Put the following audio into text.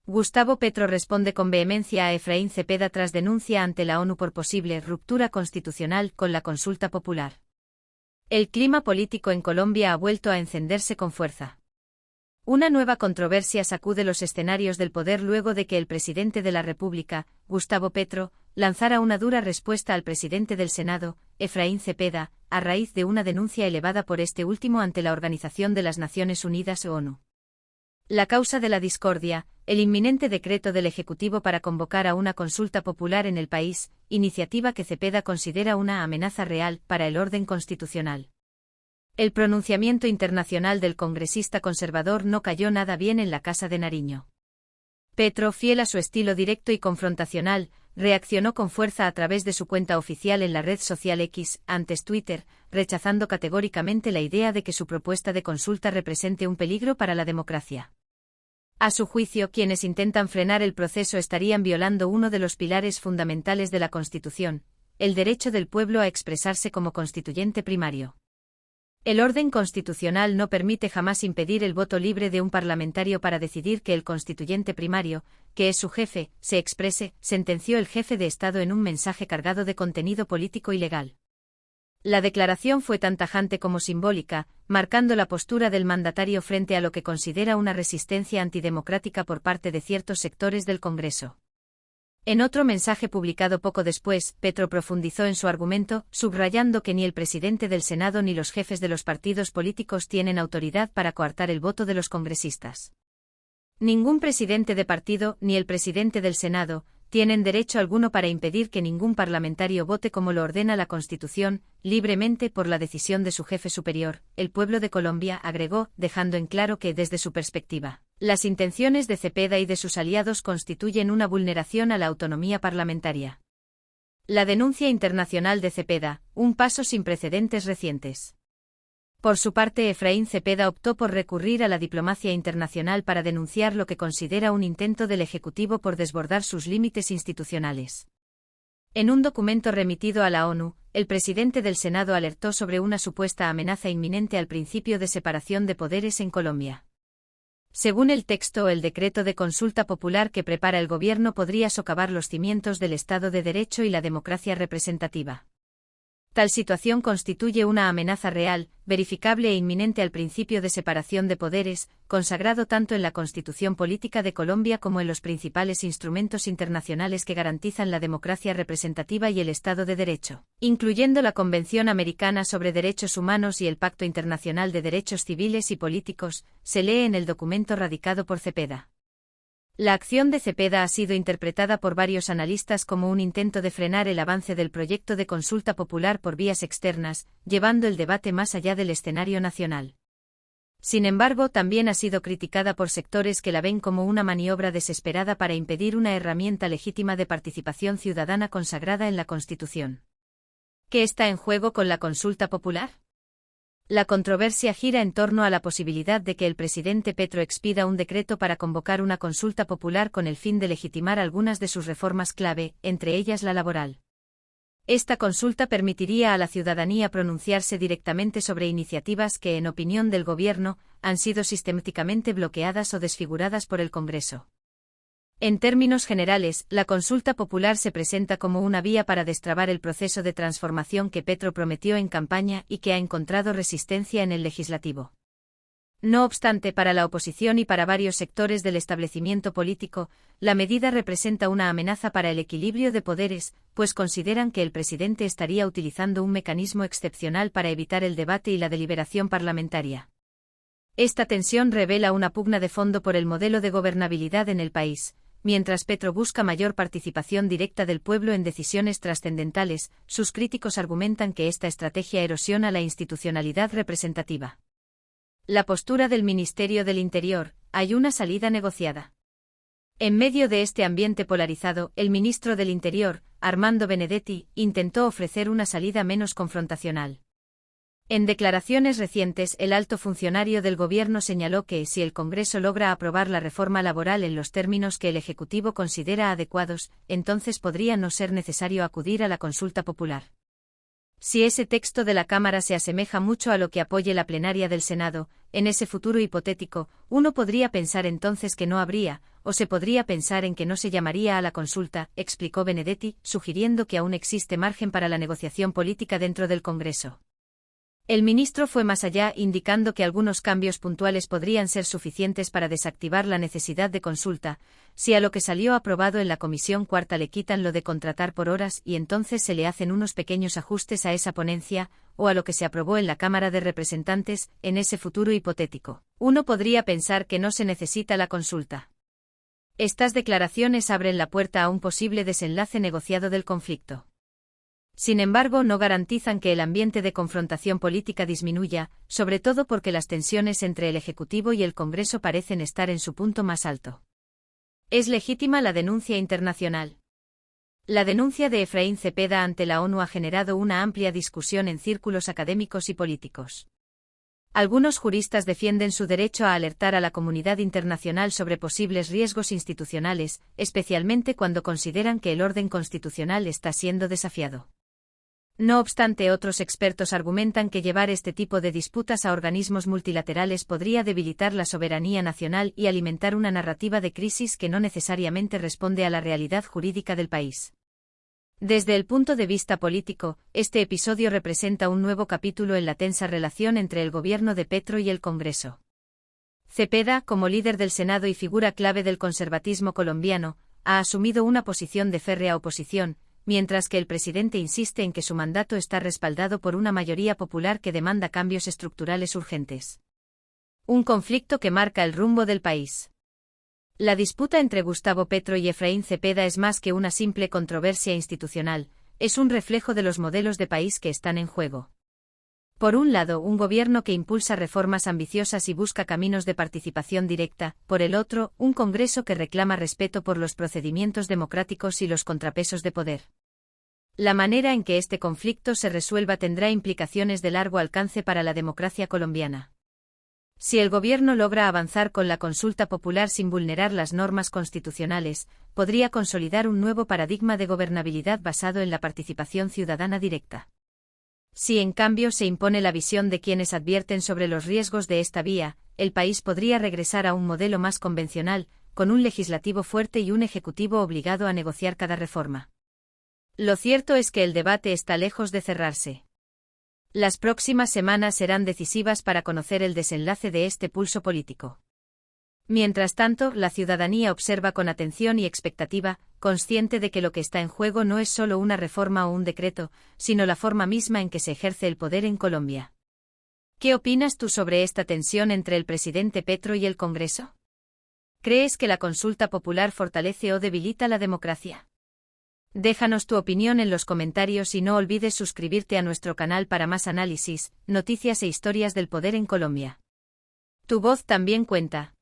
Gustavo Petro responde con vehemencia a Efraín Cepeda tras denuncia ante la ONU por posible ruptura constitucional con la consulta popular. El clima político en Colombia ha vuelto a encenderse con fuerza. Una nueva controversia sacude los escenarios del poder luego de que el presidente de la República, Gustavo Petro, lanzara una dura respuesta al presidente del Senado, Efraín Cepeda, a raíz de una denuncia elevada por este último ante la Organización de las Naciones Unidas (ONU). La causa de la discordia, el inminente decreto del Ejecutivo para convocar a una consulta popular en el país, iniciativa que Cepeda considera una amenaza real para el orden constitucional. El pronunciamiento internacional del congresista conservador no cayó nada bien en la Casa de Nariño. Petro, fiel a su estilo directo y confrontacional, reaccionó con fuerza a través de su cuenta oficial en la red social X, antes Twitter, rechazando categóricamente la idea de que su propuesta de consulta represente un peligro para la democracia. A su juicio, quienes intentan frenar el proceso estarían violando uno de los pilares fundamentales de la Constitución, el derecho del pueblo a expresarse como constituyente primario. El orden constitucional no permite jamás impedir el voto libre de un parlamentario para decidir que el constituyente primario, que es su jefe, se exprese, sentenció el jefe de Estado en un mensaje cargado de contenido político y legal. La declaración fue tan tajante como simbólica, marcando la postura del mandatario frente a lo que considera una resistencia antidemocrática por parte de ciertos sectores del Congreso. En otro mensaje publicado poco después, Petro profundizó en su argumento, subrayando que ni el presidente del Senado ni los jefes de los partidos políticos tienen autoridad para coartar el voto de los congresistas. Ningún presidente de partido, ni el presidente del Senado, tienen derecho alguno para impedir que ningún parlamentario vote como lo ordena la Constitución, libremente por la decisión de su jefe superior, el pueblo de Colombia, agregó, dejando en claro que, desde su perspectiva, las intenciones de Cepeda y de sus aliados constituyen una vulneración a la autonomía parlamentaria. La denuncia internacional de Cepeda, un paso sin precedentes recientes. Por su parte, Efraín Cepeda optó por recurrir a la diplomacia internacional para denunciar lo que considera un intento del Ejecutivo por desbordar sus límites institucionales. En un documento remitido a la ONU, el presidente del Senado alertó sobre una supuesta amenaza inminente al principio de separación de poderes en Colombia. Según el texto, el decreto de consulta popular que prepara el gobierno podría socavar los cimientos del Estado de Derecho y la democracia representativa. Tal situación constituye una amenaza real, verificable e inminente al principio de separación de poderes, consagrado tanto en la Constitución Política de Colombia como en los principales instrumentos internacionales que garantizan la democracia representativa y el Estado de Derecho, incluyendo la Convención Americana sobre Derechos Humanos y el Pacto Internacional de Derechos Civiles y Políticos, se lee en el documento radicado por Cepeda. La acción de Cepeda ha sido interpretada por varios analistas como un intento de frenar el avance del proyecto de consulta popular por vías externas, llevando el debate más allá del escenario nacional. Sin embargo, también ha sido criticada por sectores que la ven como una maniobra desesperada para impedir una herramienta legítima de participación ciudadana consagrada en la Constitución. ¿Qué está en juego con la consulta popular? La controversia gira en torno a la posibilidad de que el presidente Petro expida un decreto para convocar una consulta popular con el fin de legitimar algunas de sus reformas clave, entre ellas la laboral. Esta consulta permitiría a la ciudadanía pronunciarse directamente sobre iniciativas que, en opinión del gobierno, han sido sistemáticamente bloqueadas o desfiguradas por el Congreso. En términos generales, la consulta popular se presenta como una vía para destrabar el proceso de transformación que Petro prometió en campaña y que ha encontrado resistencia en el legislativo. No obstante, para la oposición y para varios sectores del establecimiento político, la medida representa una amenaza para el equilibrio de poderes, pues consideran que el presidente estaría utilizando un mecanismo excepcional para evitar el debate y la deliberación parlamentaria. Esta tensión revela una pugna de fondo por el modelo de gobernabilidad en el país. Mientras Petro busca mayor participación directa del pueblo en decisiones trascendentales, sus críticos argumentan que esta estrategia erosiona la institucionalidad representativa. La postura del Ministerio del Interior: hay una salida negociada. En medio de este ambiente polarizado, el ministro del Interior, Armando Benedetti, intentó ofrecer una salida menos confrontacional. En declaraciones recientes, el alto funcionario del gobierno señaló que, si el Congreso logra aprobar la reforma laboral en los términos que el Ejecutivo considera adecuados, entonces podría no ser necesario acudir a la consulta popular. Si ese texto de la Cámara se asemeja mucho a lo que apoye la plenaria del Senado, en ese futuro hipotético, uno podría pensar entonces que no habría, o se podría pensar en que no se llamaría a la consulta, explicó Benedetti, sugiriendo que aún existe margen para la negociación política dentro del Congreso. El ministro fue más allá, indicando que algunos cambios puntuales podrían ser suficientes para desactivar la necesidad de consulta, si a lo que salió aprobado en la Comisión Cuarta le quitan lo de contratar por horas y entonces se le hacen unos pequeños ajustes a esa ponencia, o a lo que se aprobó en la Cámara de Representantes, en ese futuro hipotético. Uno podría pensar que no se necesita la consulta. Estas declaraciones abren la puerta a un posible desenlace negociado del conflicto. Sin embargo, no garantizan que el ambiente de confrontación política disminuya, sobre todo porque las tensiones entre el Ejecutivo y el Congreso parecen estar en su punto más alto. ¿Es legítima la denuncia internacional? La denuncia de Efraín Cepeda ante la ONU ha generado una amplia discusión en círculos académicos y políticos. Algunos juristas defienden su derecho a alertar a la comunidad internacional sobre posibles riesgos institucionales, especialmente cuando consideran que el orden constitucional está siendo desafiado. No obstante, otros expertos argumentan que llevar este tipo de disputas a organismos multilaterales podría debilitar la soberanía nacional y alimentar una narrativa de crisis que no necesariamente responde a la realidad jurídica del país. Desde el punto de vista político, este episodio representa un nuevo capítulo en la tensa relación entre el gobierno de Petro y el Congreso. Cepeda, como líder del Senado y figura clave del conservatismo colombiano, ha asumido una posición de férrea oposición, mientras que el presidente insiste en que su mandato está respaldado por una mayoría popular que demanda cambios estructurales urgentes. Un conflicto que marca el rumbo del país. La disputa entre Gustavo Petro y Efraín Cepeda es más que una simple controversia institucional, es un reflejo de los modelos de país que están en juego. Por un lado, un gobierno que impulsa reformas ambiciosas y busca caminos de participación directa, por el otro, un Congreso que reclama respeto por los procedimientos democráticos y los contrapesos de poder. La manera en que este conflicto se resuelva tendrá implicaciones de largo alcance para la democracia colombiana. Si el gobierno logra avanzar con la consulta popular sin vulnerar las normas constitucionales, podría consolidar un nuevo paradigma de gobernabilidad basado en la participación ciudadana directa. Si en cambio se impone la visión de quienes advierten sobre los riesgos de esta vía, el país podría regresar a un modelo más convencional, con un legislativo fuerte y un ejecutivo obligado a negociar cada reforma. Lo cierto es que el debate está lejos de cerrarse. Las próximas semanas serán decisivas para conocer el desenlace de este pulso político. Mientras tanto, la ciudadanía observa con atención y expectativa, consciente de que lo que está en juego no es solo una reforma o un decreto, sino la forma misma en que se ejerce el poder en Colombia. ¿Qué opinas tú sobre esta tensión entre el presidente Petro y el Congreso? ¿Crees que la consulta popular fortalece o debilita la democracia? Déjanos tu opinión en los comentarios y no olvides suscribirte a nuestro canal para más análisis, noticias e historias del poder en Colombia. Tu voz también cuenta.